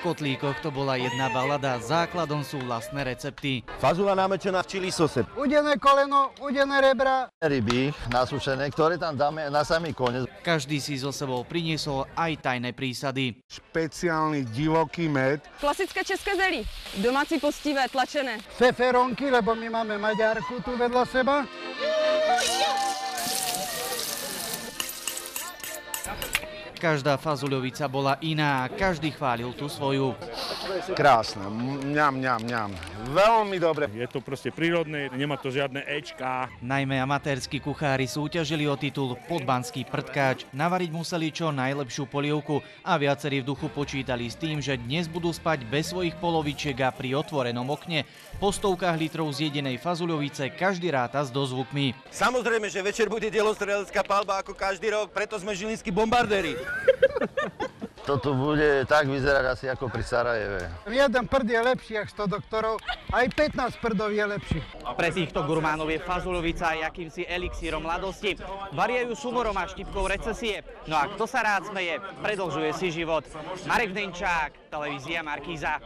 kotlíkoch to bola jedna balada, základom sú vlastné recepty. Fazula namečená v čili sose. Udené koleno, udené rebra. Ryby nasúšené, ktoré tam dáme na samý koniec. Každý si so sebou priniesol aj tajné prísady. Špeciálny divoký med. Klasické české zelí, domácí postivé, tlačené. Feferonky, lebo my máme Maďarku tu vedľa seba. Každá fazuľovica bola iná a každý chválil tú svoju. Krásne, mňam. Veľmi dobre. Je to proste prírodné, nemá to žiadne Ečka. Najmä amatérsky kuchári súťažili o titul podbanský prdkáč. Navariť museli čo najlepšiu polievku a viacerí v duchu počítali s tým, že dnes budú spať bez svojich polovičiek a pri otvorenom okne. Po stovkách litrov zjedenej fazuľovice každý ráta s dozvukmi. Samozrejme, že večer bude delostrelecká palba ako každý rok, preto sme žilinskí bombardéri. Toto bude tak vyzerať asi ako pri Sarajeve. Jeden prd je lepší ako 100 doktorov, aj 15 prdov je lepší. Pre týchto gurmánov je fazuľovica akýmsi elixírom mladosti. Variajú s humorom a štipkou recesie. No a kto sa rád smeje, predlžuje si život. Marek Denčák, televízia Markíza.